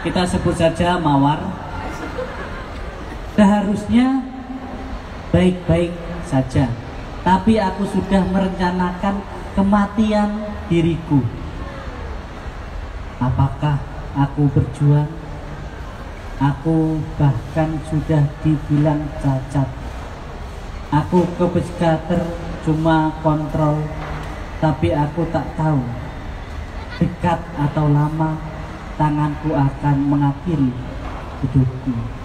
kita sebut saja Mawar. Seharusnya baik-baik saja, tapi aku sudah merencanakan kematian diriku. Apakah aku berjuang? Aku bahkan sudah dibilang cacat. Aku ke psikiater cuma kontrol, tapi aku tak tahu dekat atau lama tanganku akan mengakhiri hidupku.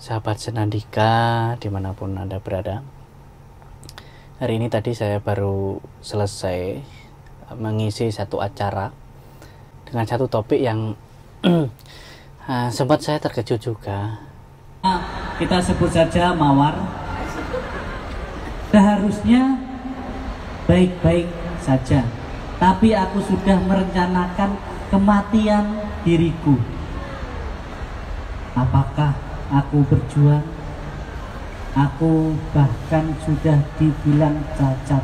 Sahabat Senandika dimanapun Anda berada, hari ini tadi saya baru selesai mengisi satu acara dengan satu topik yang sempat saya terkejut juga. Kita sebut saja Mawar. Seharusnya baik-baik saja, tapi aku sudah merencanakan kematian diriku. Apakah aku berjuang? Aku bahkan sudah dibilang cacat.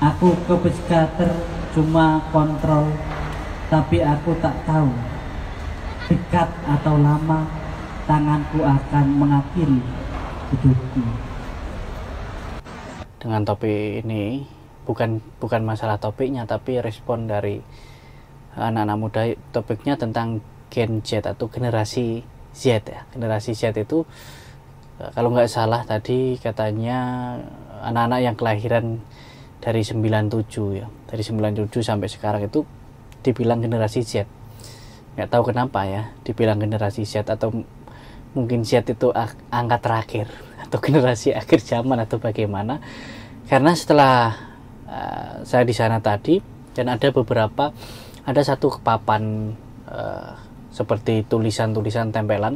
Aku ke psikiater cuma kontrol, tapi aku tak tahu dekat atau lama tanganku akan mengakhiri hidupku. Dengan topik ini bukan masalah topiknya, tapi respon dari anak-anak muda. Topiknya tentang Gen Z atau generasi Z ya. Generasi Z itu kalau nggak salah tadi katanya anak-anak yang kelahiran dari 97 ya. Dari 97 sampai sekarang itu dibilang generasi Z. Nggak tahu kenapa ya dibilang generasi Z, atau mungkin Z itu angka terakhir atau generasi akhir zaman atau bagaimana. Karena setelah saya di sana tadi, dan ada satu papan seperti tulisan-tulisan tempelan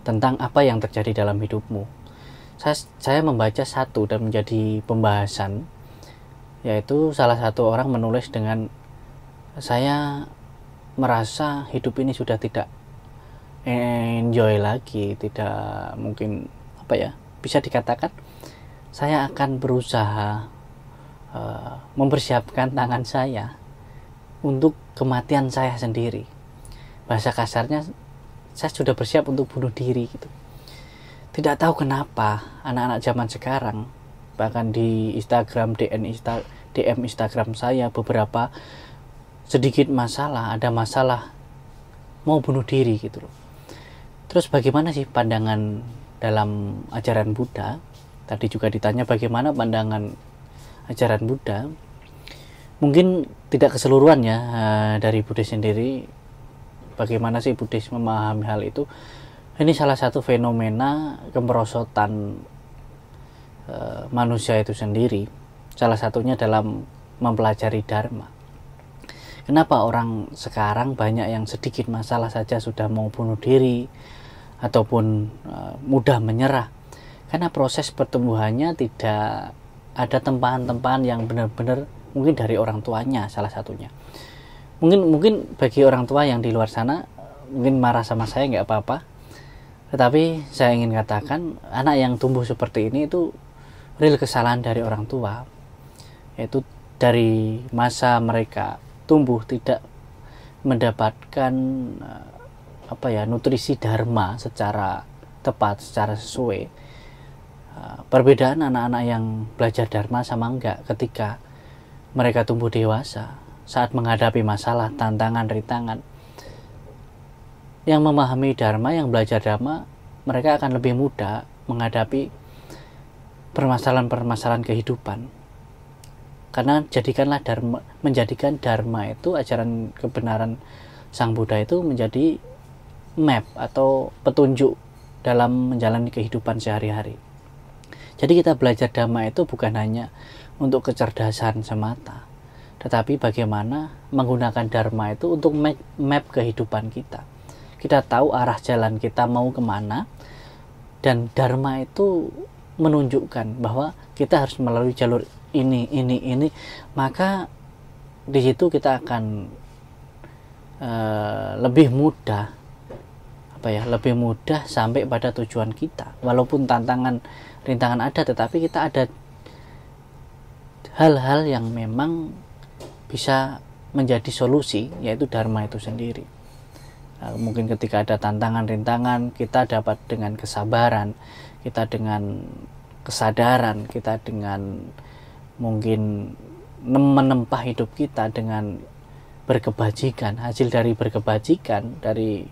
tentang apa yang terjadi dalam hidupmu. Saya membaca satu dan menjadi pembahasan, yaitu salah satu orang menulis dengan, saya merasa hidup ini sudah tidak enjoy lagi, tidak mungkin bisa dikatakan saya akan berusaha mempersiapkan tangan saya untuk kematian saya sendiri. Bahasa kasarnya, saya sudah bersiap untuk bunuh diri gitu. Tidak tahu kenapa anak-anak zaman sekarang, bahkan di Instagram, DM Instagram saya beberapa sedikit masalah, ada masalah mau bunuh diri gitu loh. Terus bagaimana sih pandangan dalam ajaran Buddha? Tadi juga ditanya bagaimana pandangan ajaran Buddha. Mungkin tidak keseluruhan ya dari Buddhis sendiri. Bagaimana sih Buddhis memahami hal itu? Ini salah satu fenomena kemerosotan manusia itu sendiri. Salah satunya dalam mempelajari Dharma. Kenapa orang sekarang banyak yang sedikit masalah saja sudah mau bunuh diri ataupun mudah menyerah? Karena proses pertumbuhannya tidak ada tempahan-tempahan yang benar-benar, mungkin dari orang tuanya salah satunya. Mungkin bagi orang tua yang di luar sana mungkin marah sama saya, nggak apa-apa. Tetapi saya ingin katakan, anak yang tumbuh seperti ini itu real kesalahan dari orang tua. Yaitu dari masa mereka tumbuh tidak mendapatkan nutrisi dharma secara tepat, secara sesuai. Perbedaan anak-anak yang belajar dharma sama enggak ketika mereka tumbuh dewasa, saat menghadapi masalah, tantangan, rintangan. Yang memahami dharma, yang belajar dharma, mereka akan lebih mudah menghadapi permasalahan-permasalahan kehidupan. Karena menjadikan dharma itu, ajaran kebenaran Sang Buddha itu menjadi map atau petunjuk dalam menjalani kehidupan sehari-hari. Jadi kita belajar dhamma itu bukan hanya untuk kecerdasan semata. tetapi bagaimana menggunakan dharma itu untuk map kehidupan kita. Kita tahu arah jalan kita mau kemana, dan dharma itu menunjukkan bahwa kita harus melalui jalur ini, maka di situ kita akan lebih mudah lebih mudah sampai pada tujuan kita. Walaupun rintangan ada, tetapi kita ada hal-hal yang memang bisa menjadi solusi, yaitu dharma itu sendiri. Mungkin ketika ada rintangan, kita dapat dengan kesabaran, kita dengan kesadaran, kita dengan mungkin menempah hidup kita dengan berkebajikan. Hasil dari berkebajikan, dari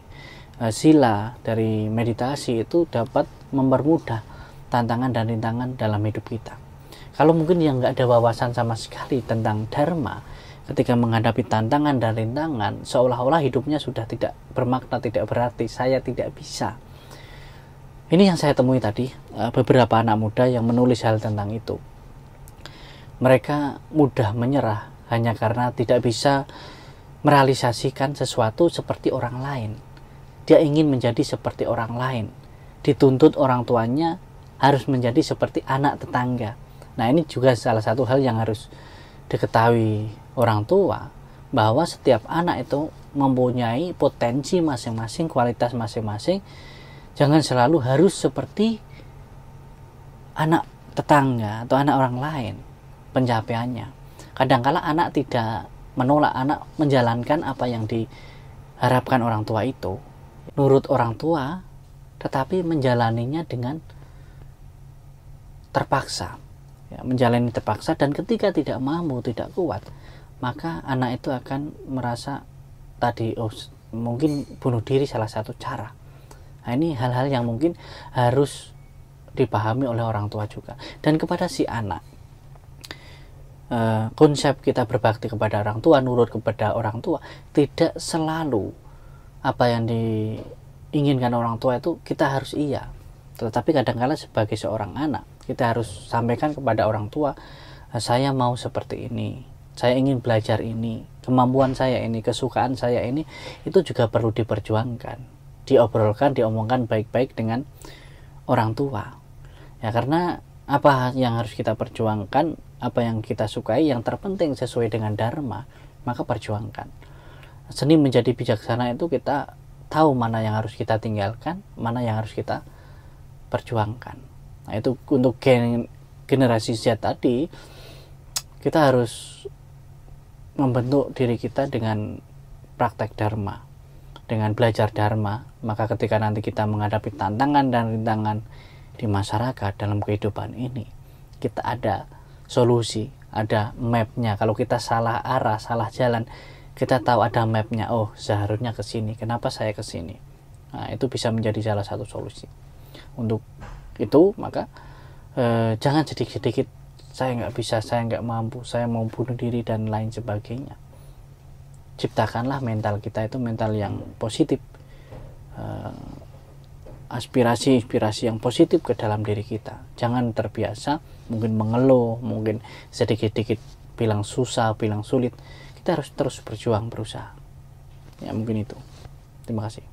sila, dari meditasi itu dapat mempermudah tantangan dan rintangan dalam hidup kita. Kalau mungkin yang nggak ada wawasan sama sekali tentang dharma, ketika menghadapi tantangan dan rintangan, seolah-olah hidupnya sudah tidak bermakna, tidak berarti, saya tidak bisa. Ini yang saya temui tadi, beberapa anak muda yang menulis hal tentang itu. Mereka mudah menyerah hanya karena tidak bisa merealisasikan sesuatu seperti orang lain. Dia ingin menjadi seperti orang lain. Dituntut orang tuanya harus menjadi seperti anak tetangga. Nah, ini juga salah satu hal yang harus diketahui orang tua, bahwa setiap anak itu mempunyai potensi masing-masing, kualitas masing-masing. Jangan selalu harus seperti anak tetangga atau anak orang lain pencapaiannya. Kadang-kala anak tidak menolak, anak menjalankan apa yang diharapkan orang tua itu, nurut orang tua, tetapi menjalaninya dengan terpaksa, menjalani terpaksa. Dan ketika tidak mampu, tidak kuat, maka anak itu akan merasa tadi, mungkin bunuh diri salah satu cara. Nah, ini hal-hal yang mungkin harus dipahami oleh orang tua juga. Dan kepada si anak, konsep kita berbakti kepada orang tua, nurut kepada orang tua, tidak selalu apa yang diinginkan orang tua itu kita harus iya. Tetapi kadang-kala sebagai seorang anak, kita harus sampaikan kepada orang tua, saya mau seperti ini, saya ingin belajar ini, kemampuan saya ini, kesukaan saya ini, itu juga perlu diperjuangkan, diobrolkan, diomongkan baik-baik dengan orang tua. Ya, karena apa yang harus kita perjuangkan, apa yang kita sukai, yang terpenting sesuai dengan dharma, maka perjuangkan. Seni menjadi bijaksana itu kita tahu mana yang harus kita tinggalkan, mana yang harus kita perjuangkan. Nah, itu untuk generasi Z tadi, kita harus membentuk diri kita dengan praktek dharma, dengan belajar dharma. Maka ketika nanti kita menghadapi tantangan dan rintangan di masyarakat dalam kehidupan ini, kita ada solusi, ada mapnya. Kalau kita salah arah, salah jalan, kita tahu ada mapnya. Oh, seharusnya ke sini. Kenapa saya ke sini? Nah, itu bisa menjadi salah satu solusi. Untuk itu, maka jangan sedikit-sedikit saya nggak bisa, saya nggak mampu, saya mau bunuh diri dan lain sebagainya. Ciptakanlah mental kita itu mental yang positif, aspirasi-inspirasi yang positif ke dalam diri kita. Jangan terbiasa mungkin mengeluh, mungkin sedikit-sedikit bilang susah, bilang sulit. Kita harus terus berjuang, berusaha. Ya, mungkin itu. Terima kasih.